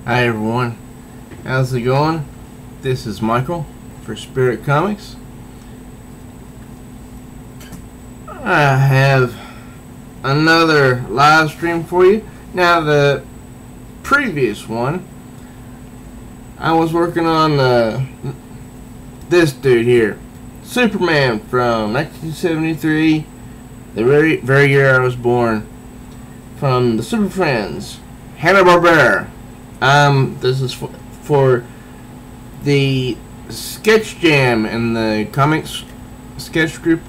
Hi everyone, how's it going? This is Michael for Spirit Comics. I have another live stream for you. Now the previous one, I was working on this dude here, Superman from 1973, the very year I was born, from the Super Friends, Hanna. This is for the Sketch Jam and the Comics Sketch Group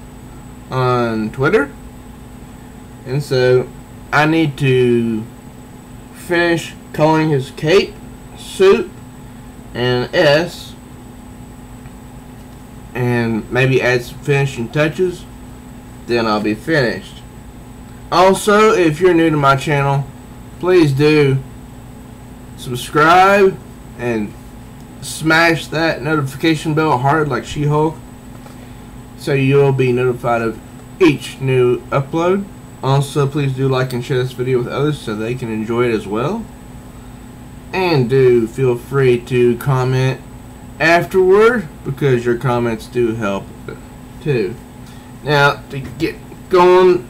on Twitter, and so I need to finish coloring his cape, suit, and S, and maybe add some finishing touches. Then I'll be finished. Also, if you're new to my channel, please do subscribe and smash that notification bell hard like She-Hulk, so you'll be notified of each new upload. Also, please do like and share this video with others so they can enjoy it as well. And do feel free to comment afterward, because your comments do help too. Now, to get going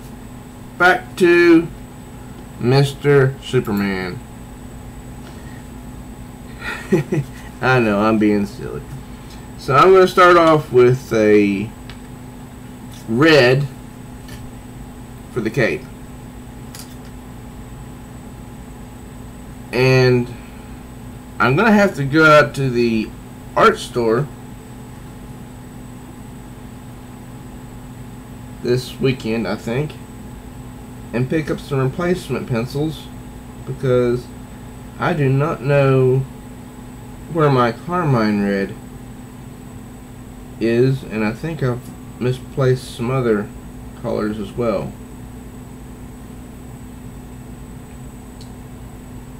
back to Mr. Superman. I know, I'm being silly. So I'm going to start off with a red for the cape. And I'm going to have to go out to the art store this weekend, I think, and pick up some replacement pencils, because I do not know where my Carmine red is, and I think I've misplaced some other colors as well.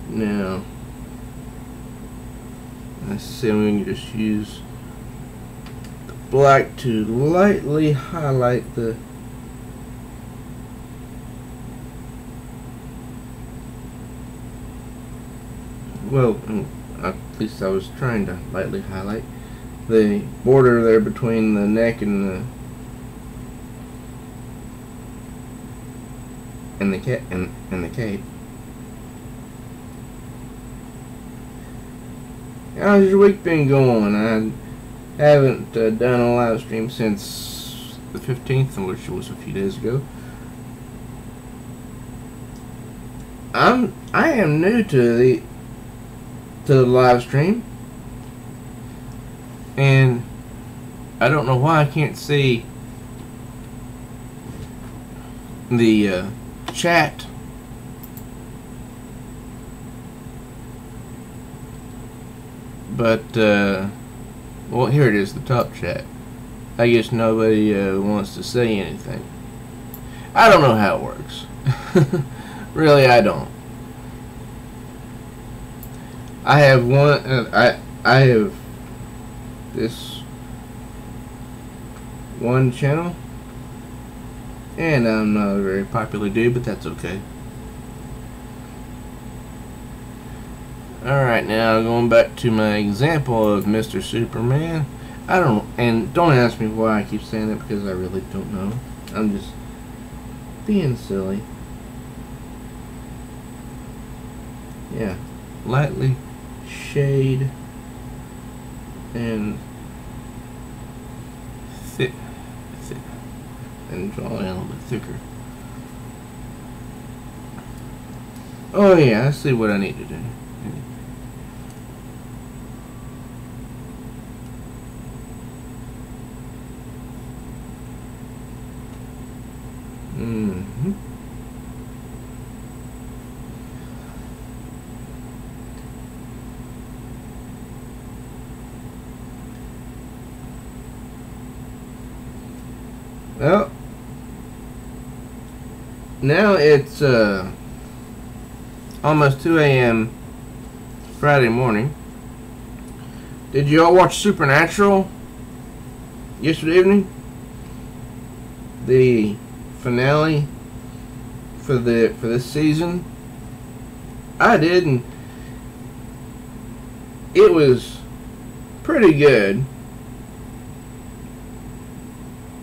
Now, let's see, I'm going to just use the black to lightly highlight the at least I was trying to lightly highlight the border there between the neck and the cape. How's your week been going? I haven't done a live stream since the 15th, which was a few days ago. I am new to the live stream, and I don't know why I can't see the chat. But well, here it is, the top chat. I guess nobody wants to say anything. I don't know how it works. Really, I don't. I have one. I have this one channel, and I'm not a very popular dude, but that's okay. Alright, now going back to my example of Mr. Superman. Don't ask me why I keep saying that, because I really don't know. I'm just being silly. Yeah, lightly shade and thick, and draw it a little bit thicker. Oh yeah, I see what I need to do. Well, now it's almost 2 a.m. Friday morning. Did you all watch Supernatural yesterday evening? The finale for this season. I did, and it was pretty good.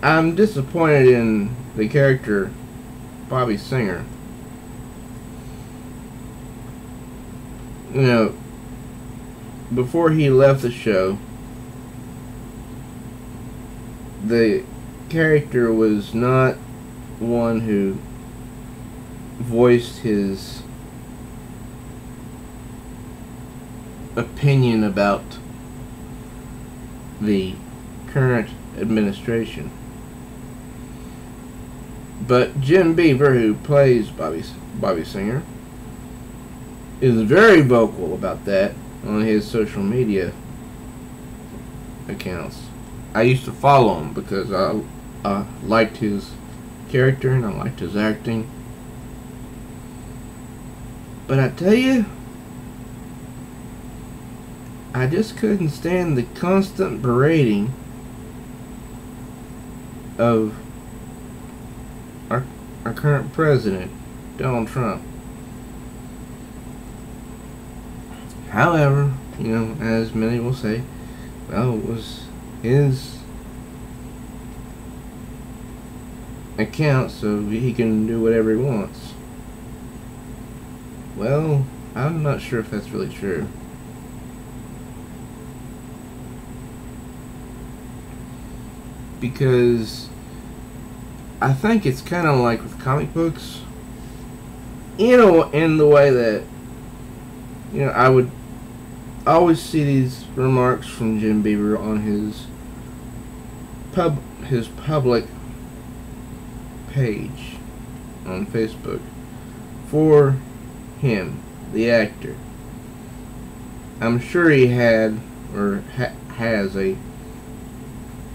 I'm disappointed in the character Bobby Singer. You know, before he left the show, the character was not one who voiced his opinion about the current administration. But Jim Beaver, who plays Bobby Singer, is very vocal about that on his social media accounts. I used to follow him because I liked his character and I liked his acting. But I tell you, I just couldn't stand the constant berating of our current president, Donald Trump. However, you know, as many will say, well, it was his account, so he can do whatever he wants. Well, I'm not sure if that's really true. Because I think it's kind of like with comic books, you know, in the way that, you know, I would always see these remarks from Jim Beaver on his public page on Facebook for him, the actor. I'm sure he had or has a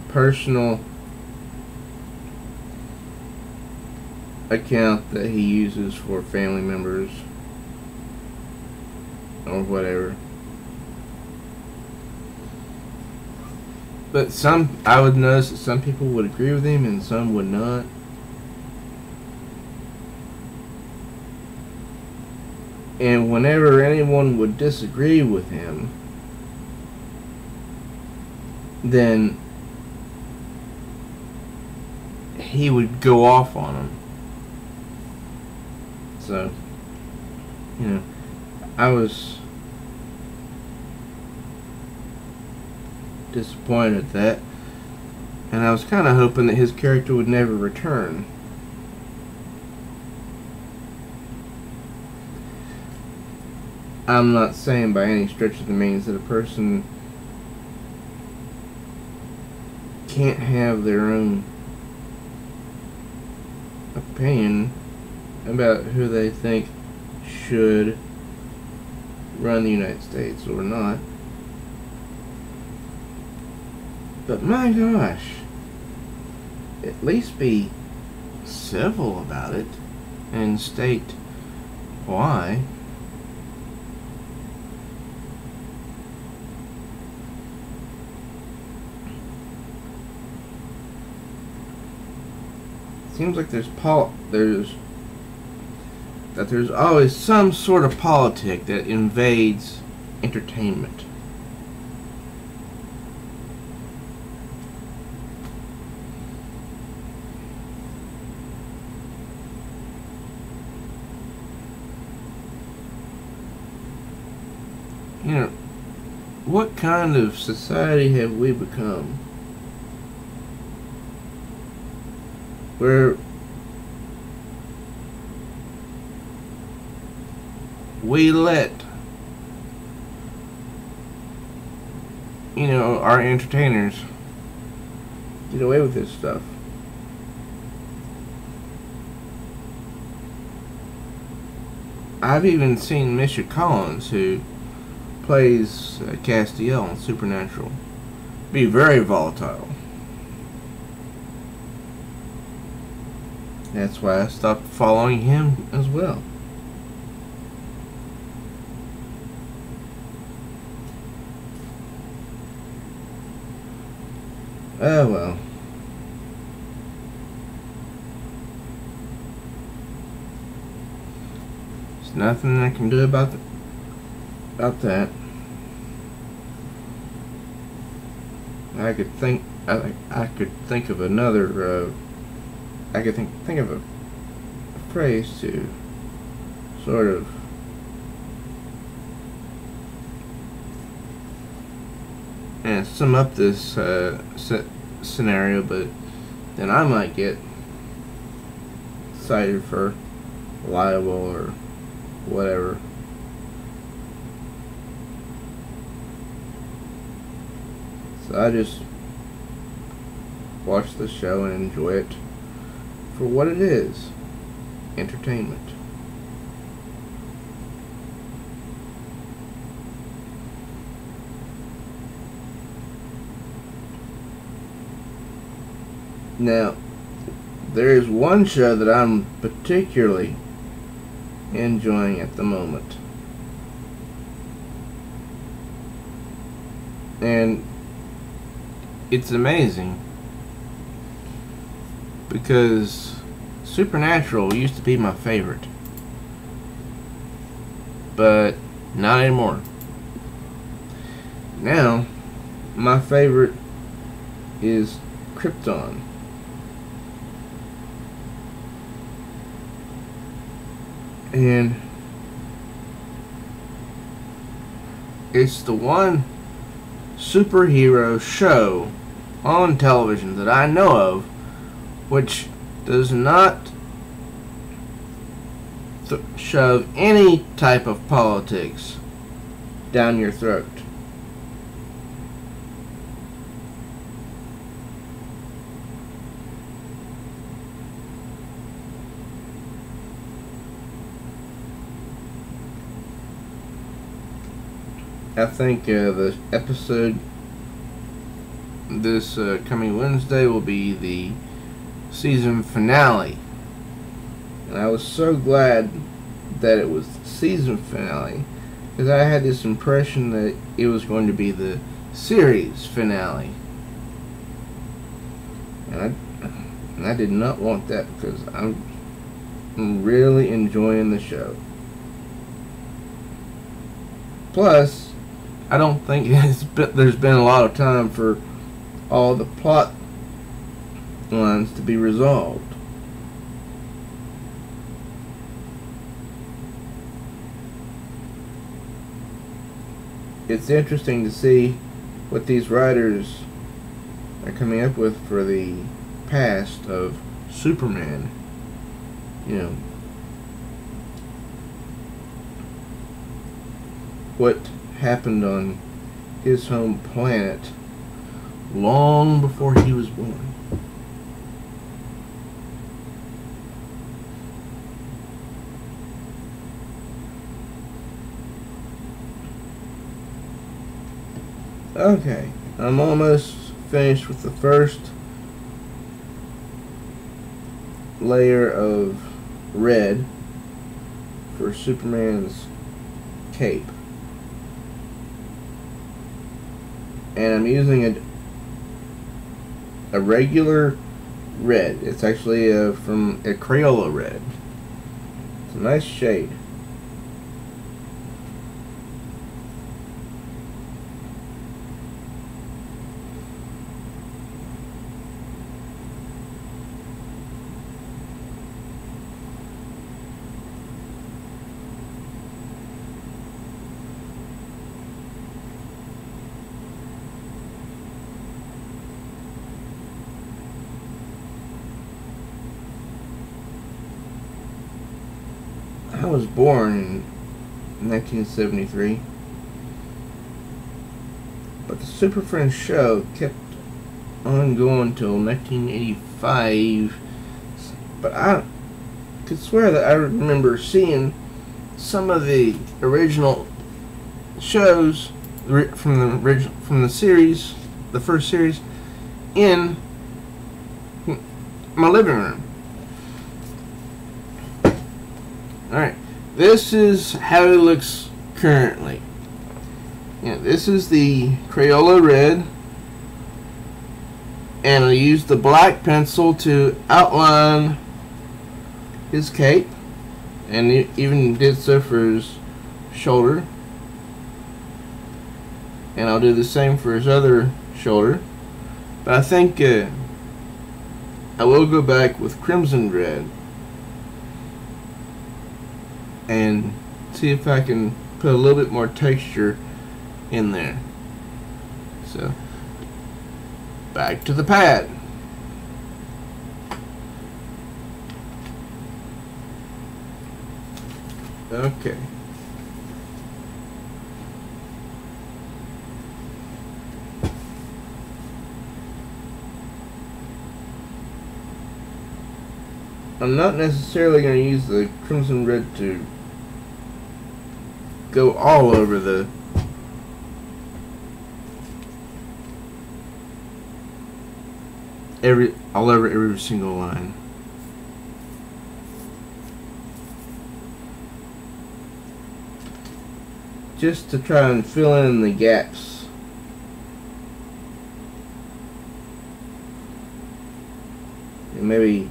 personal account that he uses for family members or whatever. But I would notice that some people would agree with him and some would not. And whenever anyone would disagree with him, then he would go off on them. So, you know, I was disappointed at that, and I was kind of hoping that his character would never return. I'm not saying by any stretch of the means that a person can't have their own opinion about who they think should run the United States or not. But my gosh, at least be civil about it and state why. Seems like there's always some sort of politic that invades entertainment. You know, what kind of society have we become where we let, you know, our entertainers get away with this stuff? I've even seen Misha Collins, who plays Castiel on Supernatural, be very volatile. That's why I stopped following him as well. Oh well. There's nothing I can do about that. I could think of another. I could think of a phrase to sort of sum up this scenario, but then I might get cited for libel or whatever. So I just watch the show and enjoy it for what it is, entertainment. Now, there is one show that I'm particularly enjoying at the moment. And it's amazing because Supernatural used to be my favorite, but not anymore. Now, my favorite is Krypton. And it's the one superhero show on television that I know of which does not shove any type of politics down your throat. I think the episode this coming Wednesday will be the season finale. And I was so glad that it was the season finale, because I had this impression that it was going to be the series finale. And I did not want that, because I'm really enjoying the show. Plus, I don't think there's been a lot of time for all the plot lines to be resolved. It's interesting to see what these writers are coming up with for the past of Superman. You know, what happened on his home planet long before he was born. Okay, I'm almost finished with the first layer of red for Superman's cape. And I'm using a regular red. It's actually from a Crayola red. It's a nice shade. I was born in 1973, but the Super Friends show kept on going till 1985. But I could swear that I remember seeing some of the original shows from the series, the first series, in my living room. Alright, this is how it looks currently. This is the Crayola red, and I used the black pencil to outline his cape, and it even did so for his shoulder, and I'll do the same for his other shoulder. But I think I will go back with Crimson Red and see if I can put a little bit more texture in there. So back to the pad. Okay. I'm not necessarily going to use the Crimson Red to go all over every single line. Just to try and fill in the gaps. And maybe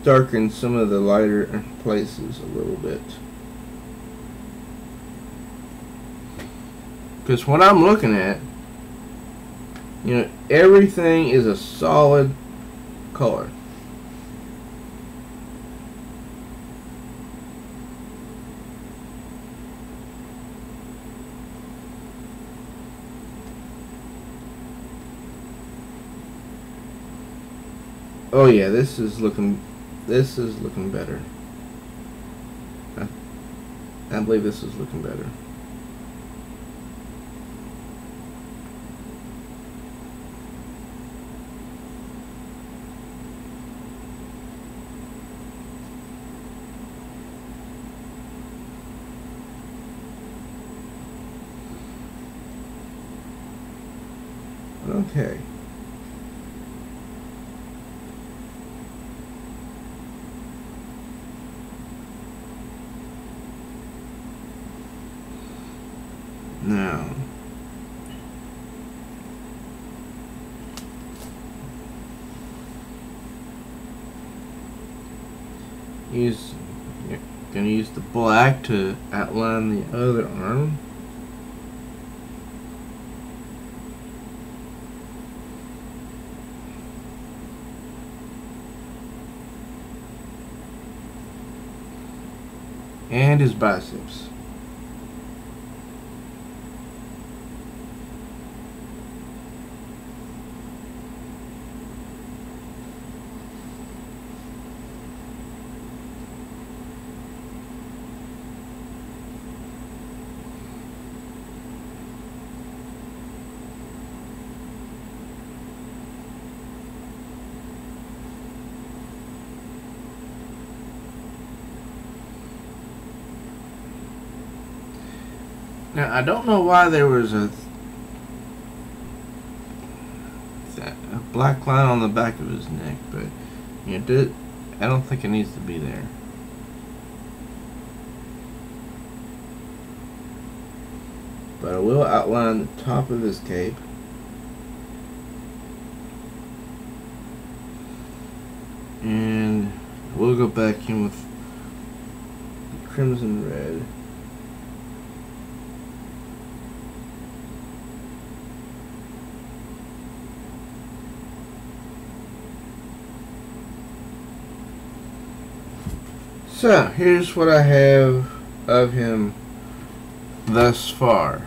darken some of the lighter places a little bit. Because what I'm looking at, you know, everything is a solid color. Oh yeah, this is looking better. I believe this is looking better. Okay. Now, gonna use the black to outline the other arm. And his biceps. Now, I don't know why there was a black line on the back of his neck, but you know, I don't think it needs to be there. But I will outline the top of his cape. And we'll go back in with the Crimson Red. So, here's what I have of him thus far.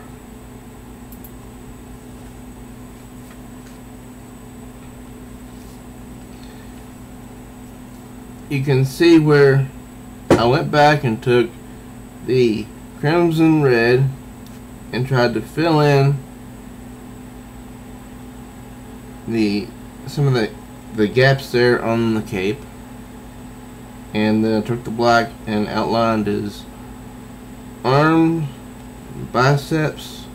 You can see where I went back and took the Crimson Red and tried to fill in some of the gaps there on the cape. And then I took the black and outlined his arms, biceps.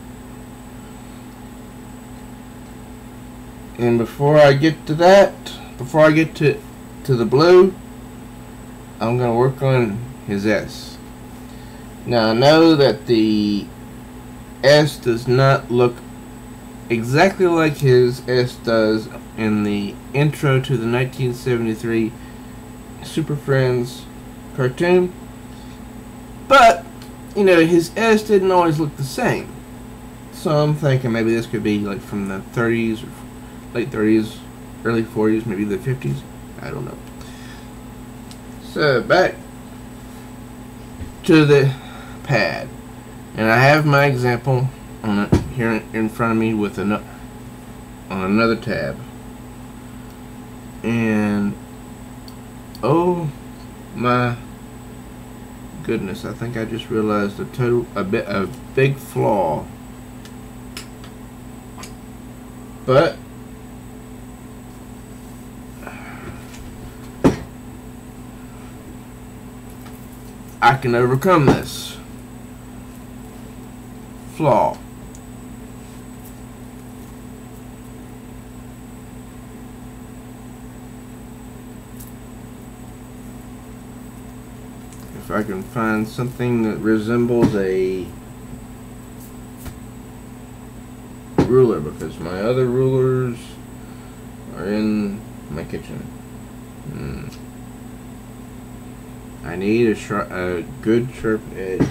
And before I get to that, before I get to the blue, I'm going to work on his S. Now I know that the S does not look exactly like his S does in the intro to the 1973 Super Friends cartoon, but you know, his S didn't always look the same. So I'm thinking maybe this could be like from the 30s or late 30s, early 40s, maybe the 50s. I don't know. So back to the pad, and I have my example on it here in front of me with on another tab. And oh my goodness, I think I just realized a big flaw. But I can overcome this flaw. If I can find something that resembles a ruler, because my other rulers are in my kitchen. I need a good sharp edge.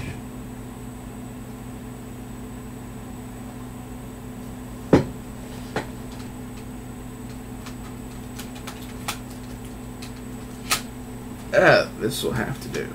This will have to do.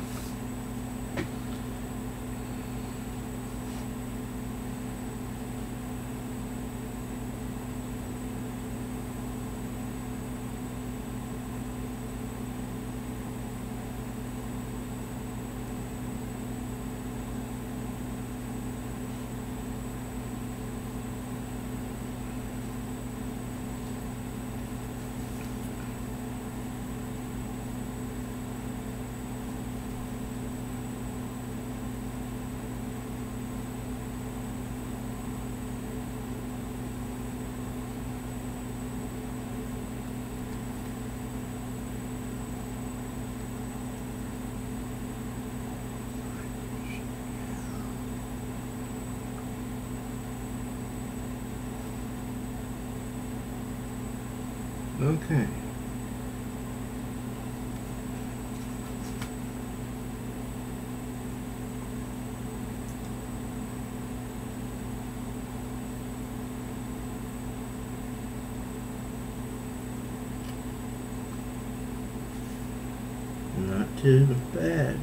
Okay. Not too bad.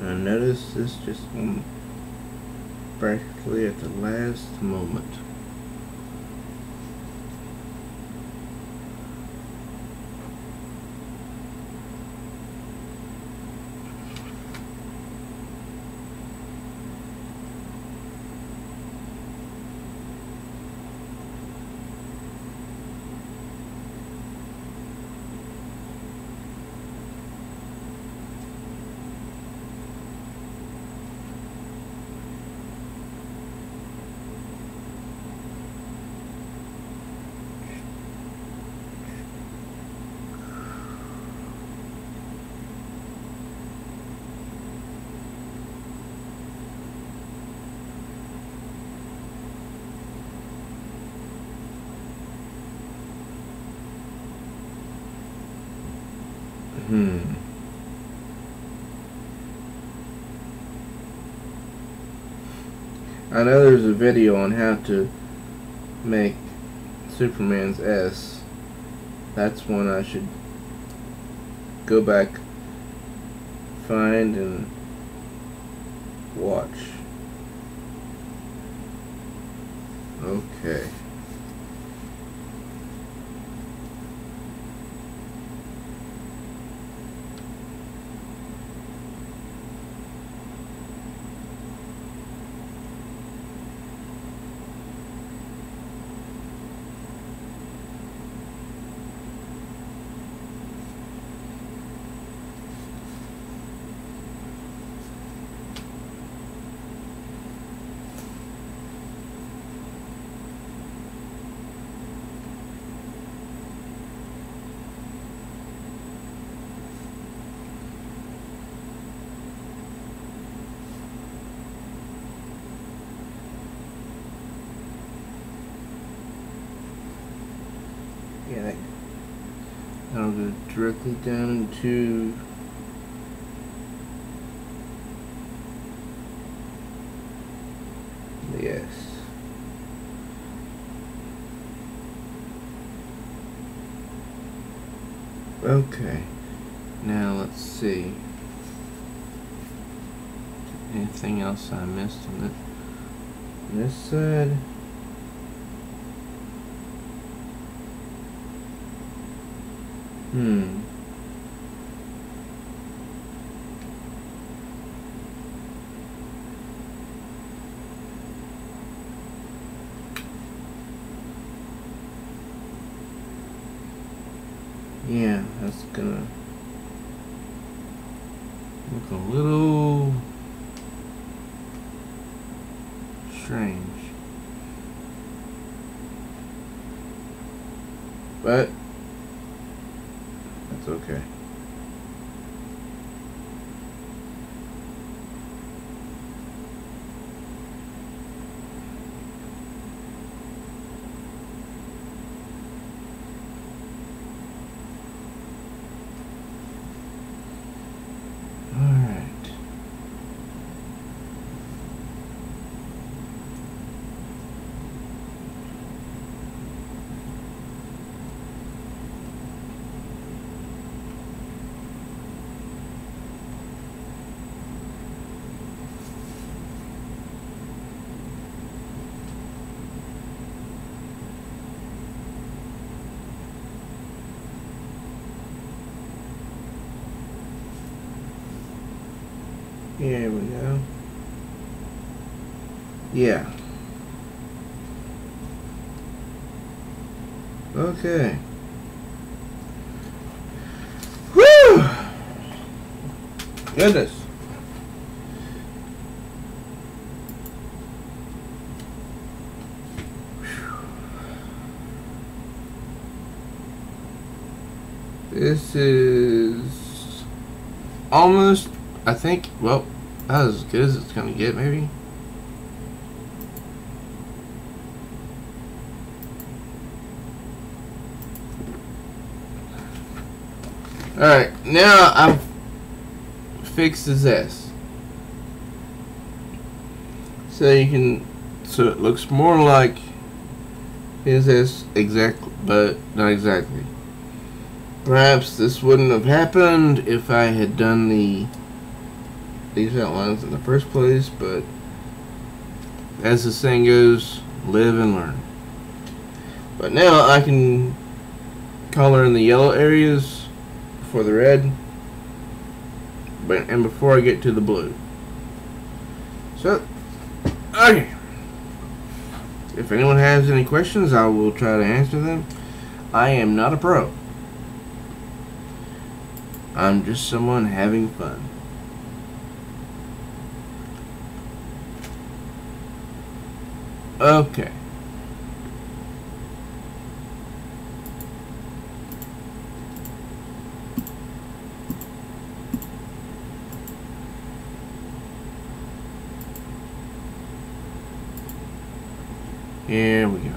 I notice this just practically at the last moment. I know there's a video on how to make Superman's S. That's one I should go back, find, and watch. Okay. Yeah, that'll go directly down into Okay. Now let's see. Anything else I missed on this side? Yeah, that's gonna look a little strange. But that's okay. Here we go. Yeah. Okay. Whew! Goodness. This is almost, I think, well, that was as good as it's gonna get, maybe. Alright, now I've fixed his S. So you can, so it looks more like his S exactly, but not exactly. Perhaps this wouldn't have happened if I had done these outlines in the first place, but as the saying goes, live and learn. But now I can color in the yellow areas for the red, and before I get to the blue. So, okay. If anyone has any questions, I will try to answer them. I am not a pro. I'm just someone having fun. Okay. Here we go.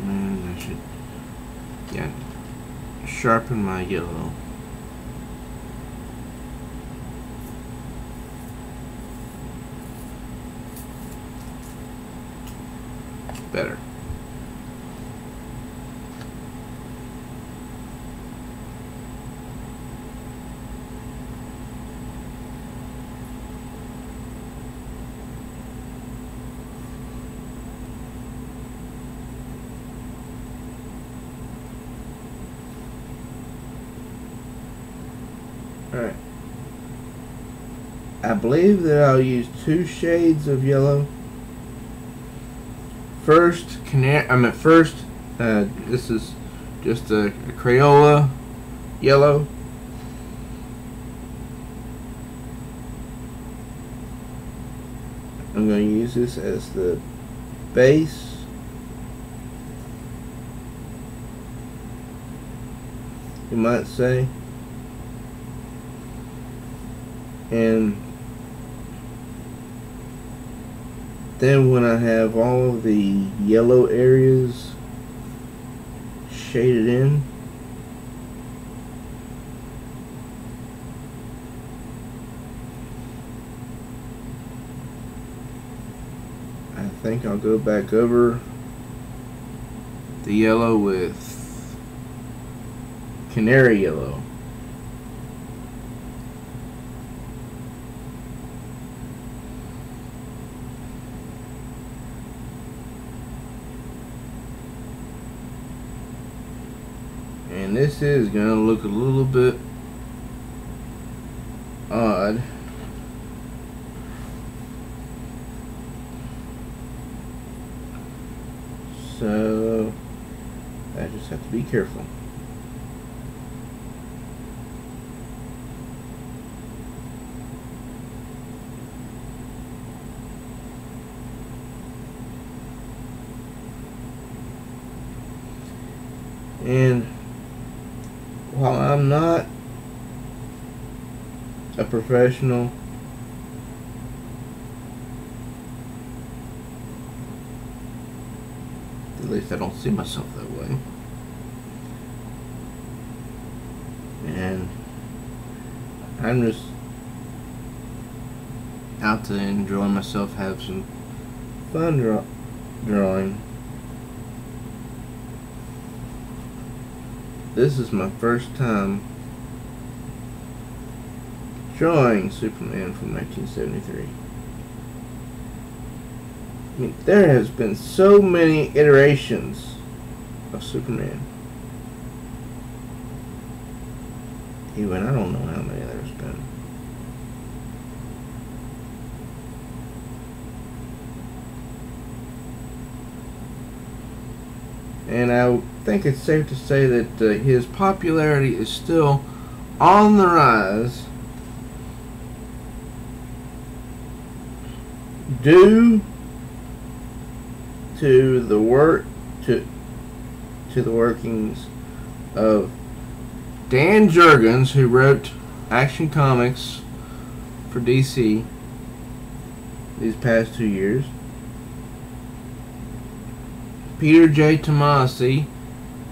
And I should, yeah, sharpen my yellow. Better. Alright. I believe that I'll use 2 shades of yellow. First, this is just a Crayola yellow. I'm going to use this as the base. You might say. And then when I have all of the yellow areas shaded in, I think I'll go back over the yellow with canary yellow. And this is going to look a little bit odd. So I just have to be careful. And while I'm not a professional, at least I don't see myself that way, and I'm just out to enjoy myself, have some fun drawing. This is my first time drawing Superman from 1973. I mean, there has been so many iterations of Superman. Even I don't know how many there's been. And I think it's safe to say that his popularity is still on the rise due to the workings of Dan Jurgens, who wrote Action Comics for DC these past 2 years. Peter J. Tomasi,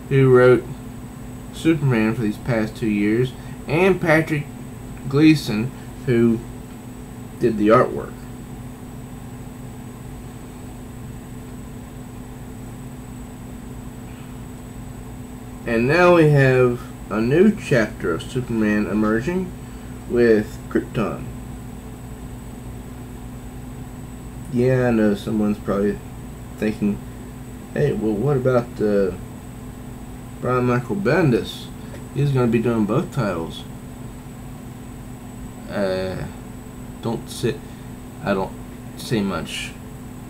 who wrote Superman for these past 2 years, and Patrick Gleason, who did the artwork. And now we have a new chapter of Superman emerging with Krypton. Yeah, I know someone's probably thinking, hey, well, what about Brian Michael Bendis? He's going to be doing both titles. I don't see much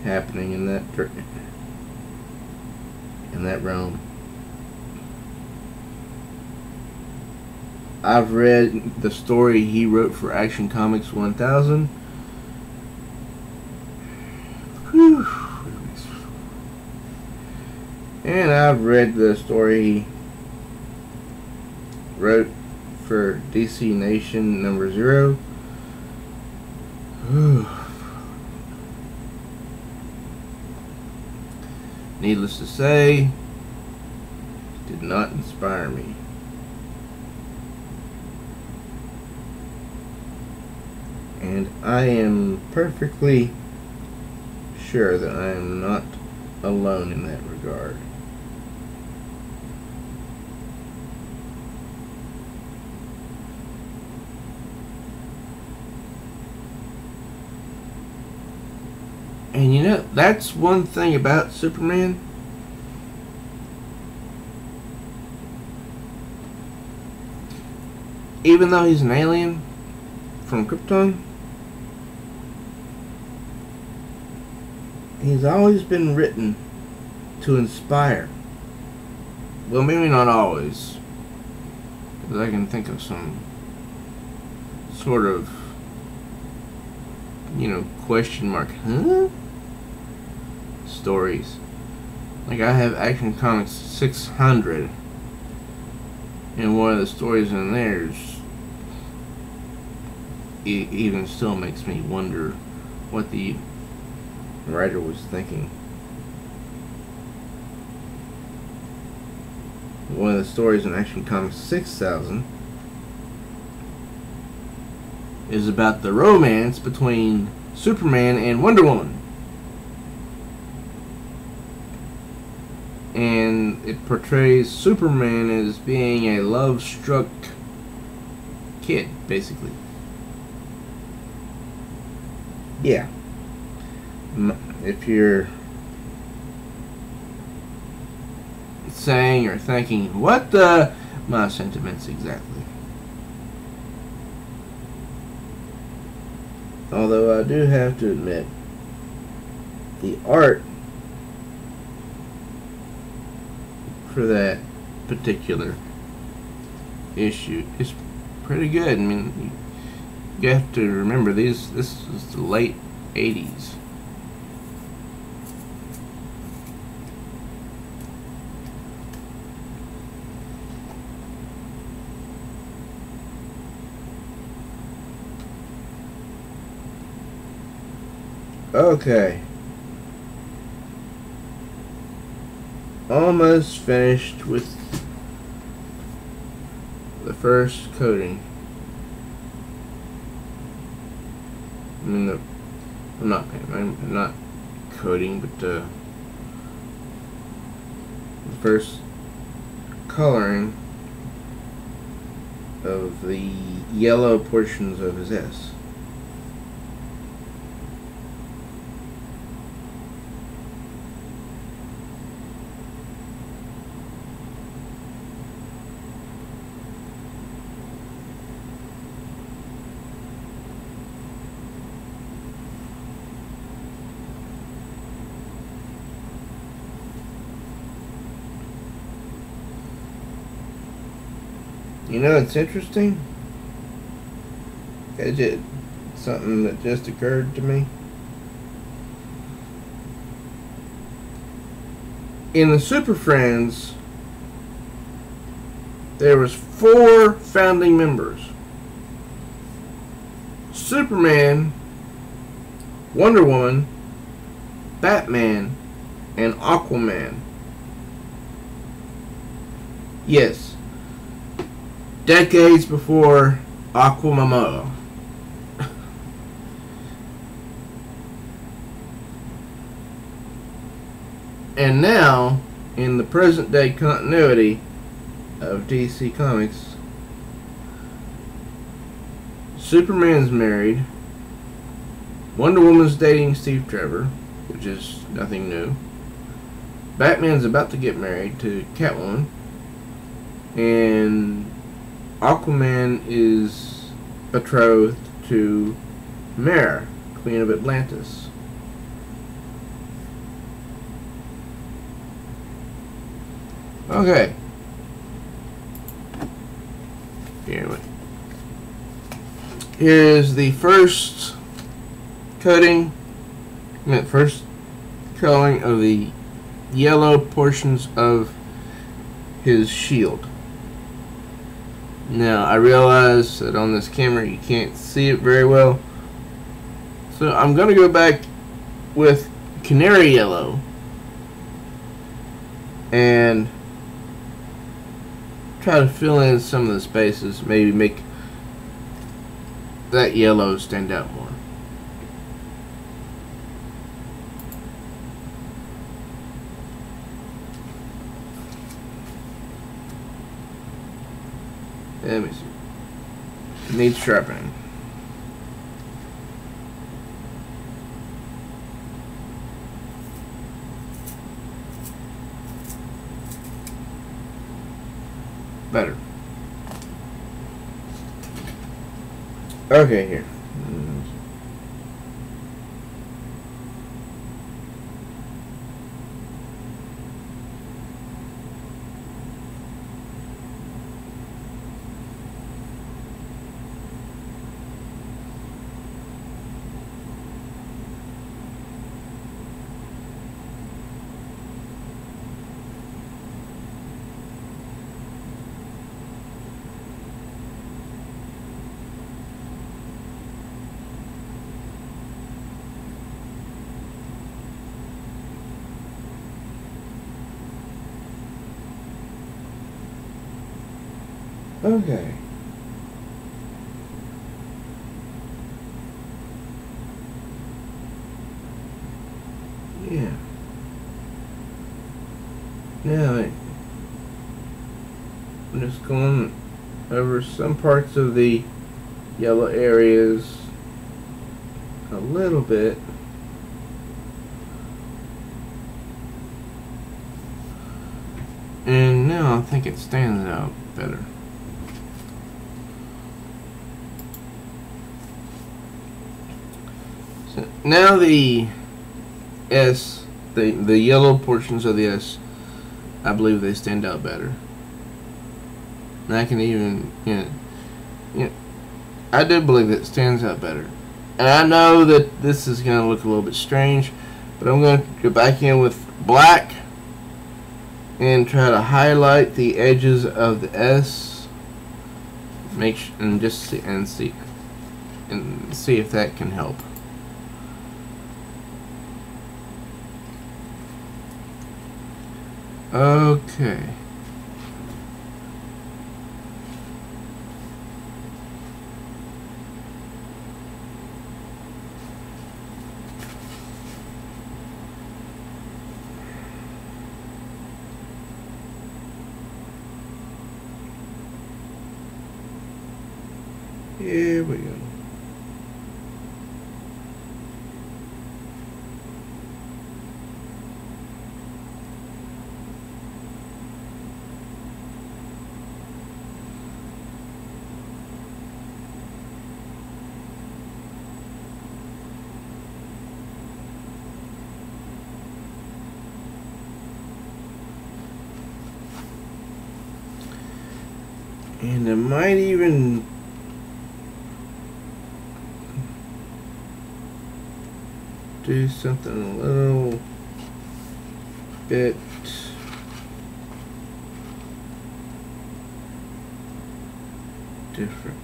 happening in that realm. I've read the story he wrote for Action Comics 1000. Whew. And I've read the story he wrote for DC Nation #0. Needless to say, did not inspire me. And I am perfectly sure that I am not alone in that regard. And you know, that's one thing about Superman. Even though he's an alien from Krypton, he's always been written to inspire. Well, maybe not always, because I can think of some sort of, question mark, stories. Like, I have Action Comics 600, and one of the stories in there even still makes me wonder what the writer was thinking. One of the stories in Action Comics 6000 is about the romance between Superman and Wonder Woman. and it portrays Superman as being a love-struck kid, basically. Yeah. If you're saying or thinking, what the... my sentiments exactly. Although I do have to admit, the art for that particular issue is pretty good. I mean, you have to remember this is the late 80s. Okay. Almost finished with the first coating. I mean, I'm not coating, but the first coloring of the yellow portions of his S. You know, it's interesting. Something that just occurred to me. In the Super Friends, there was 4 founding members: Superman, Wonder Woman, Batman, and Aquaman. Yes. Decades before Aquaman. And now, in the present day continuity of DC Comics, Superman's married, Wonder Woman's dating Steve Trevor, which is nothing new. Batman's about to get married to Catwoman, and Aquaman is betrothed to Mera, Queen of Atlantis. Okay. Here's the first coating, first coloring of the yellow portions of his shield. Now, I realize that on this camera you can't see it very well, so I'm going to go back with canary yellow and try to fill in some of the spaces, maybe make that yellow stand out more. Let me see. Needs sharpening. Better. Okay, here. Okay. Yeah. Now, I'm just going over some parts of the yellow areas a little bit. And now I think it stands out better. So now the S, the yellow portions of the S, I believe they stand out better. And I can even, I do believe it stands out better. And I know that this is going to look a little bit strange, but I'm going to go back in with black and try to highlight the edges of the S. And see if that can help. Okay. Here we go. And I might even do something a little bit different.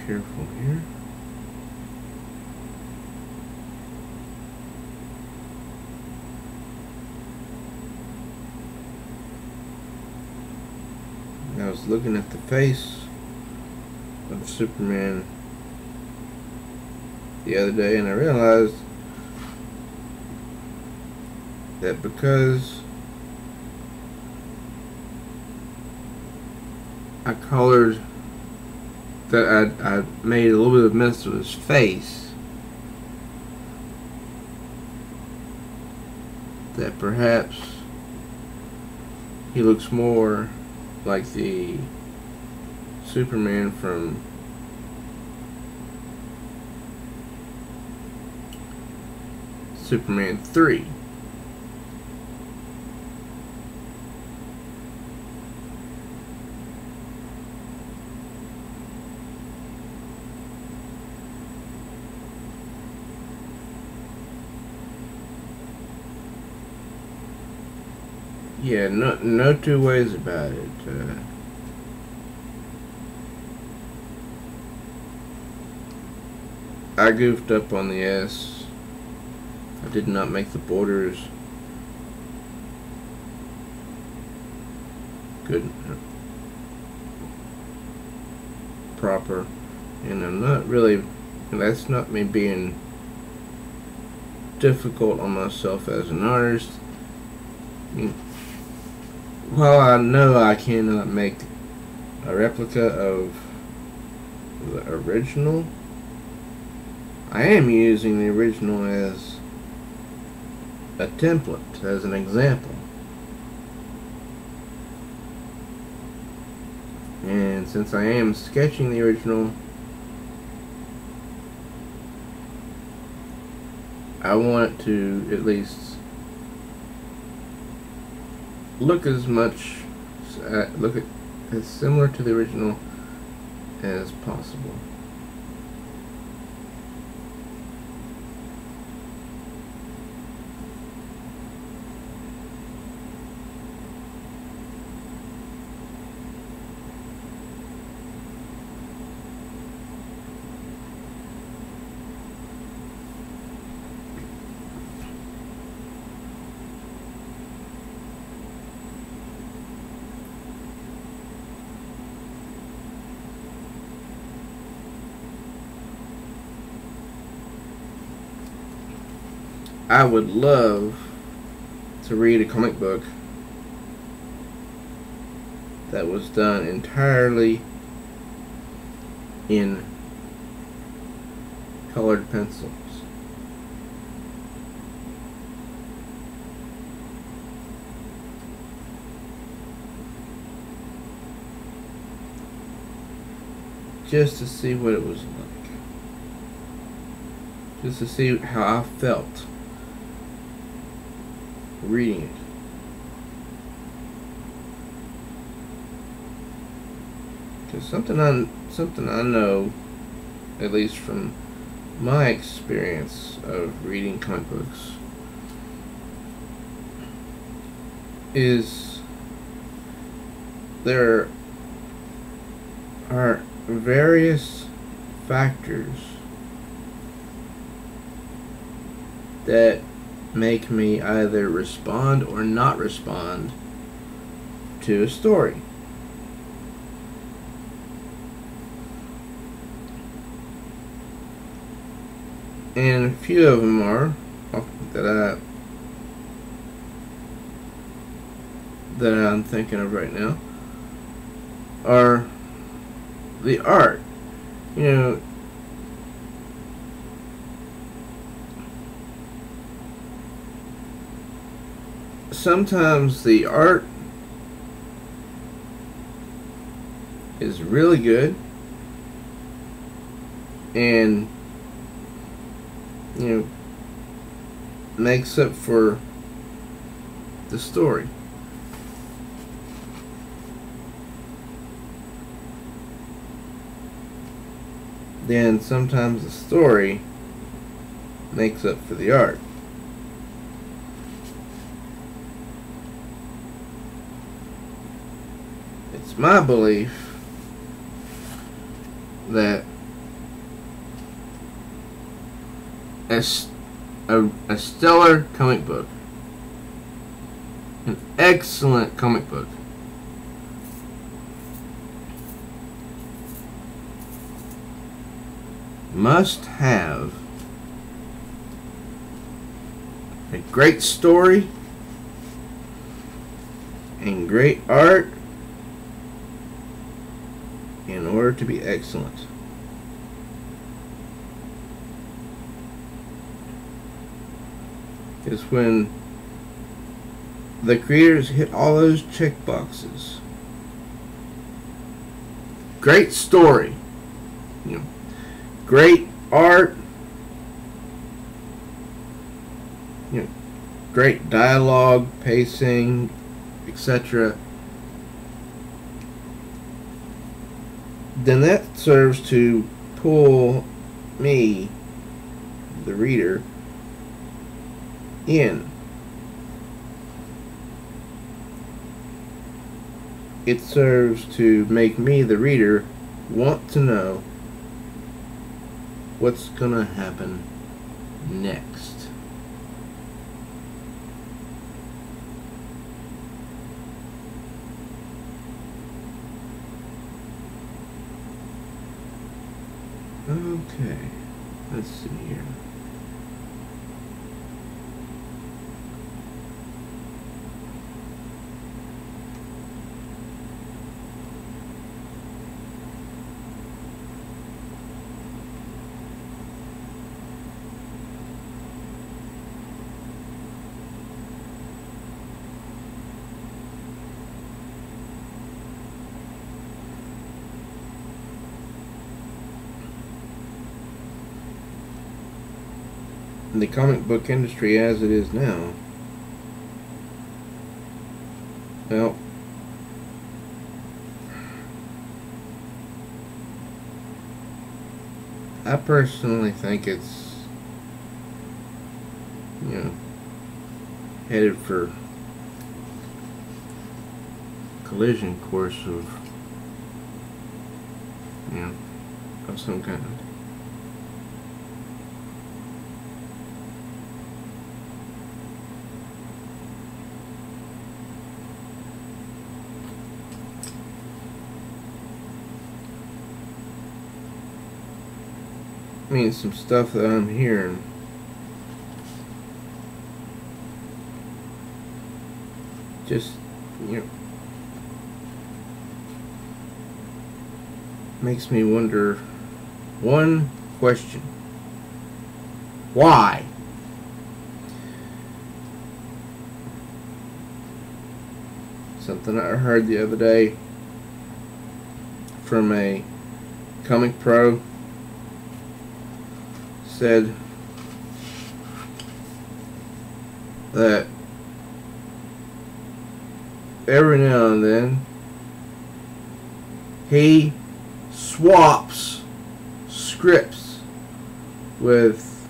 Careful here. I was looking at the face of Superman the other day, and I realized that because I colored that I made a little bit of mess with his face, that perhaps he looks more like the Superman from Superman 3. Yeah, no two ways about it. I goofed up on the S. I did not make the borders good, proper, and I'm not really, that's not me being difficult on myself as an artist. While I know I cannot make a replica of the original, I am using the original as a template, as an example. And since I am sketching the original, I want it to at least look as similar to the original as possible. I would love to read a comic book that was done entirely in colored pencils. Just to see what it was like. Just to see how I felt reading it. Because something I know, at least from my experience of reading comic books, is there are various factors that make me either respond or not respond to a story. And a few of them are that I'm thinking of right now are the art. You know, sometimes the art is really good and, you know, makes up for the story. Then sometimes the story makes up for the art. It's my belief that a stellar comic book, an excellent comic book, must have a great story and great art in order to be excellent. Because when the creators hit all those check boxes, great story, you know, great art, you know, great dialogue, pacing, etc., then that serves to pull me, the reader, in. It serves to make me, the reader, want to know what's gonna happen next. Okay, let's see here. The comic book industry as it is now, well, I personally think it's, you know, headed for collision course of, you know, of some kind. I mean, some stuff that I'm hearing just, makes me wonder one question. Why? Something I heard the other day from a comic pro said that every now and then he swaps scripts with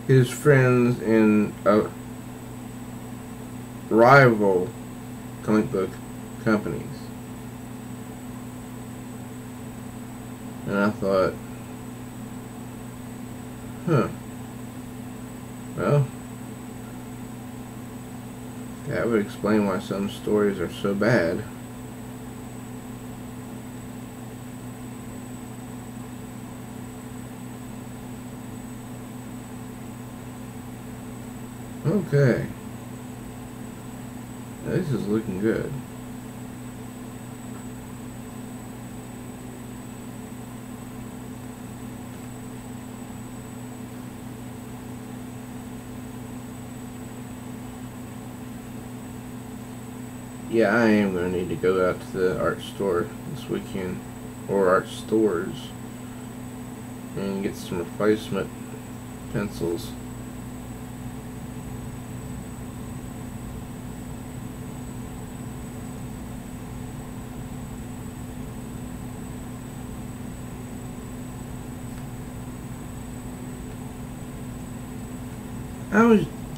his friends in a rival comic book companies. And I thought, well, that would explain why some stories are so bad. Okay. This is looking good. Yeah, I am going to need to go out to the art store this weekend, or art stores, and get some replacement pencils.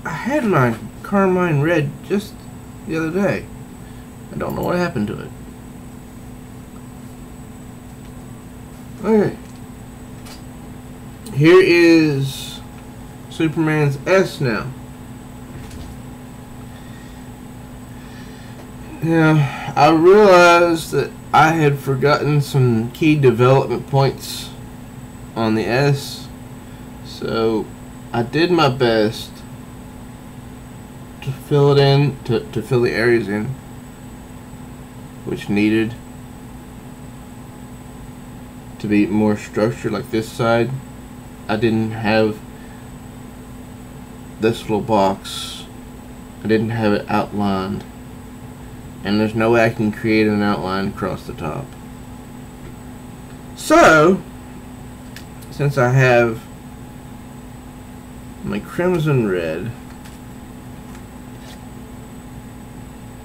I had my Carmine red just the other day. I don't know what happened to it. Okay. Here is Superman's S now. Now, I realized that I had forgotten some key development points on the S, so I did my best to fill it in, to fill the areas in which needed to be more structured. Like this side, I didn't have this little box, I didn't have it outlined, and there's no way I can create an outline across the top. So, since I have my crimson red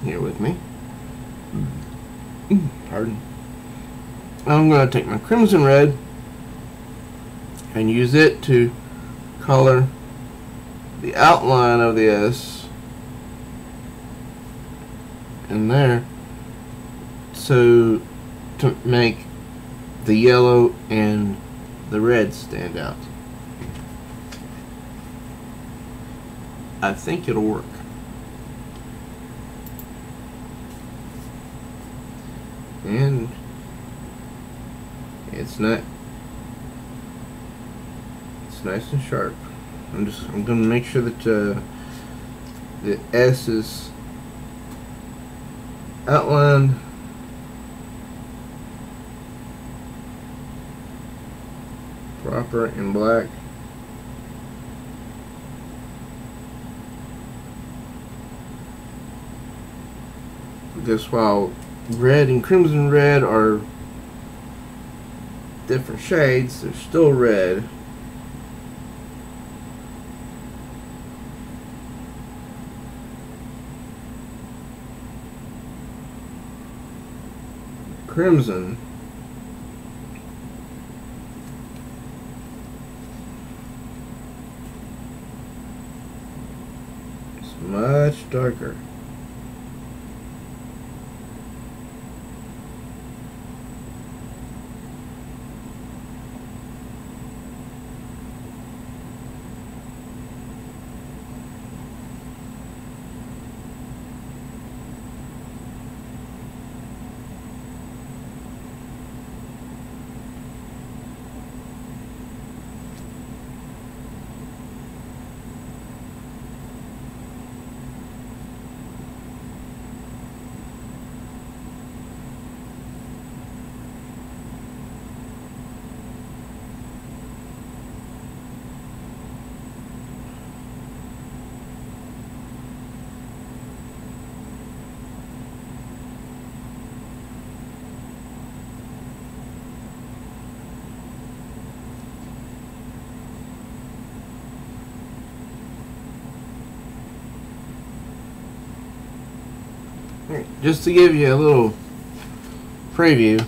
here with me, pardon, I'm going to take my crimson red and use it to color the outline of the S in there, so to make the yellow and the red stand out. I think it'll work. And it's nice and sharp. I'm gonna make sure that the S is outlined proper in black. Because while red and crimson red are different shades, they're still red. Crimson is much darker. Just to give you a little preview,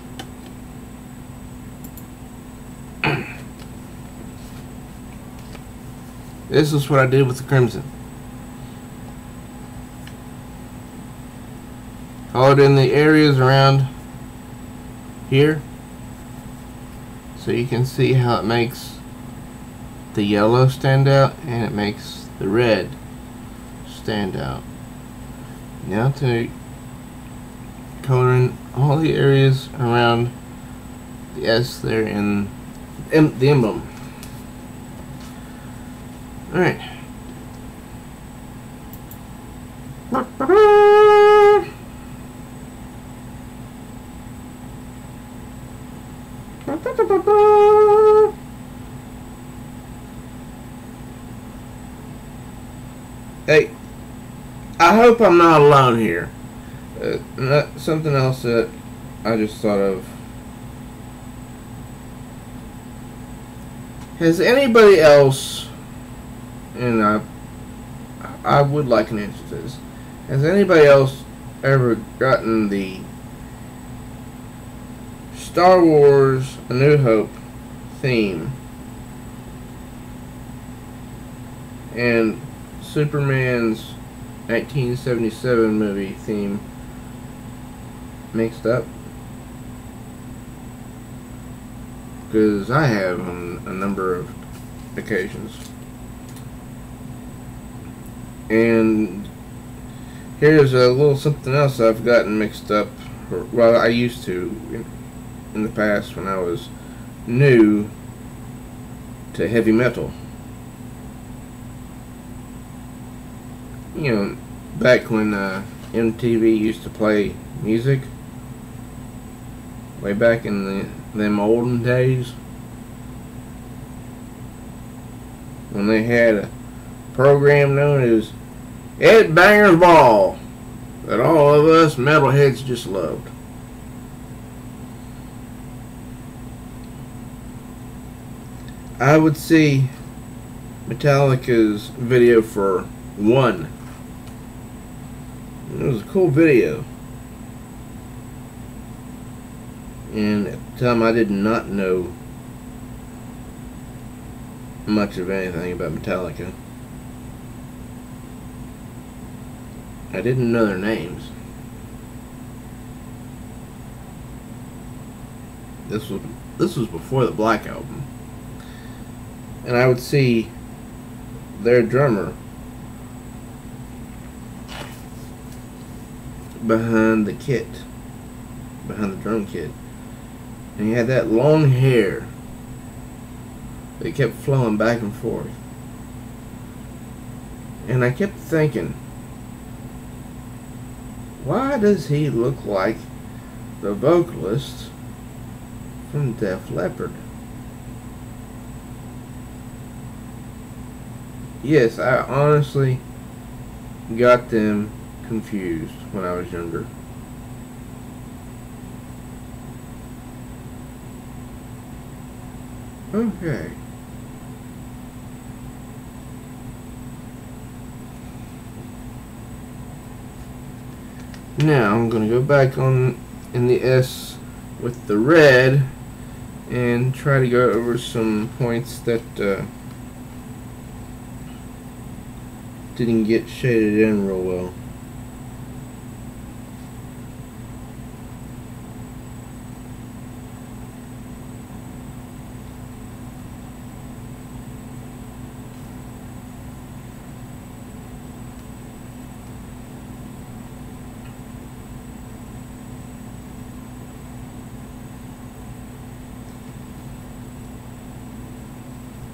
this is what I did with the crimson. Colored in the areas around here, so you can see how it makes the yellow stand out and it makes the red stand out. Now to color in all the areas around the S there in the emblem. Alright. Hey, I hope I'm not alone here. Something else that I just thought of. Has anybody else, and I would like an answer to this, has anybody else ever gotten the Star Wars A New Hope theme and Superman's 1977 movie theme mixed up? Because I have on a number of occasions. And here's a little something else I've gotten mixed up. Well, I used to in the past when I was new to heavy metal. You know, back when MTV used to play music, way back in them olden days, when they had a program known as Ed Banger's Ball that all of us metalheads just loved. I would see Metallica's video for One. It was a cool video. And at the time I did not know much of anything about Metallica. I didn't know their names. This was before the Black Album. And I would see their drummer behind the kit, behind the drum kit, and he had that long hair that kept flowing back and forth. And I kept thinking, why does he look like the vocalist from Def Leppard? Yes, I honestly got them confused when I was younger. Okay. Now I'm going to go back on in the S with the red and try to go over some points that didn't get shaded in real well.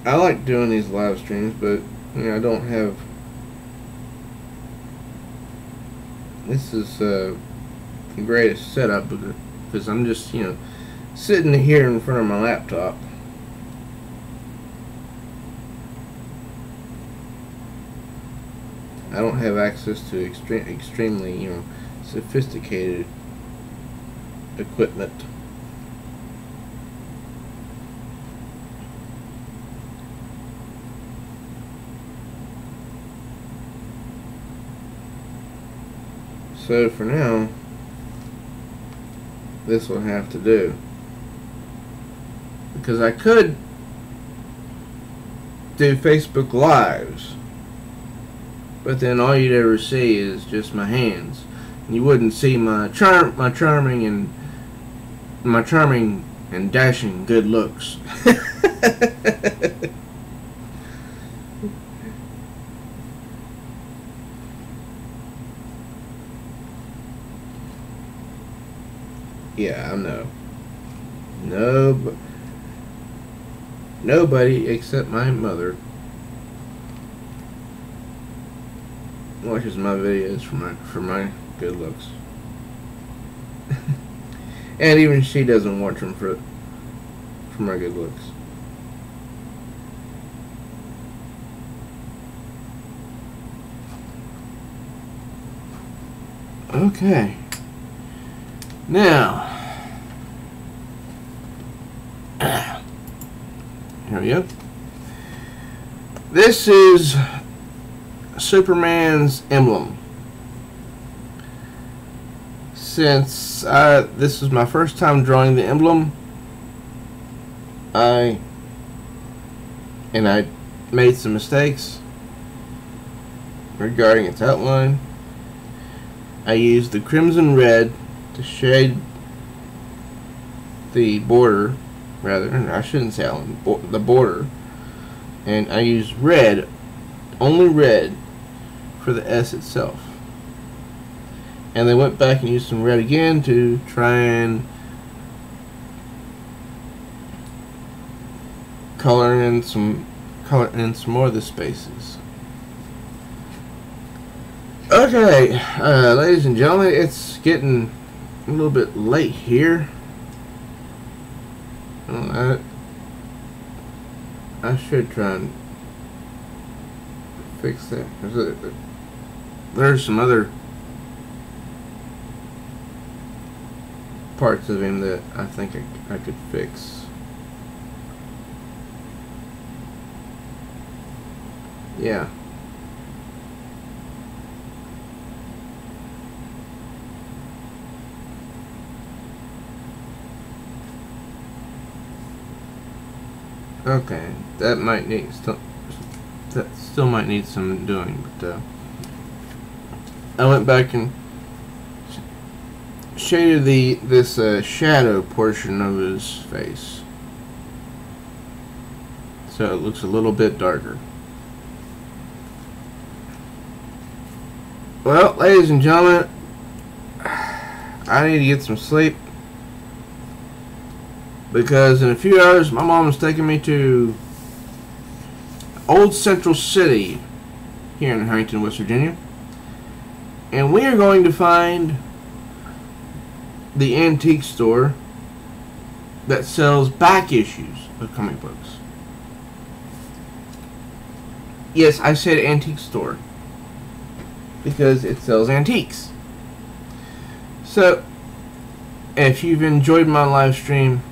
I like doing these live streams, but you know, I don't have. This is the greatest setup because I'm just, you know, sitting here in front of my laptop. I don't have access to extremely, you know, sophisticated equipment. So for now, this will have to do. Because I could do Facebook Lives, but then all you'd ever see is just my hands. You wouldn't see my charming and dashing good looks. Yeah, I know. No, nobody except my mother watches my videos for my good looks. And even she doesn't watch them for my good looks. Okay. Now, here we go. This is Superman's emblem. Since this is my first time drawing the emblem, I made some mistakes regarding its outline. I used the crimson red to shade the border, rather, I shouldn't say outline, the border, and I used red, only red, for the S itself. And they went back and used some red again to try and color in some more of the spaces. Okay, ladies and gentlemen, it's getting a little bit late here. I should try and fix that. There's some other parts of him that I think I could fix. Yeah. Okay, that still might need some doing, but I went back and shaded this shadow portion of his face, so it looks a little bit darker. Well, ladies and gentlemen, I need to get some sleep, because in a few hours my mom is taking me to Old Central City here in Huntington, West Virginia, and we are going to find the antique store that sells back issues of comic books. Yes, I said antique store because it sells antiques. So, if you've enjoyed my live stream,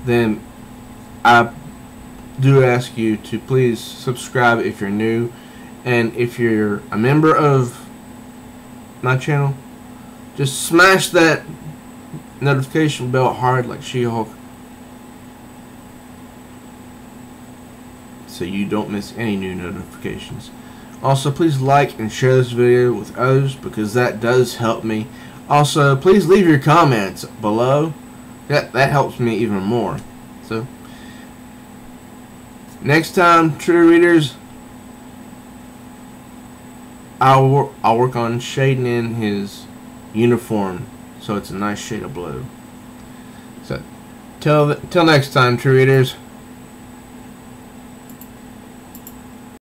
then I do ask you to please subscribe if you're new, and if you're a member of my channel, just smash that notification bell hard like She-Hulk, so you don't miss any new notifications. Also, please like and share this video with others, because that does help me. Also, please leave your comments below. That helps me even more. So, next time, true readers, I'll work on shading in his uniform so it's a nice shade of blue. So, till next time, true readers.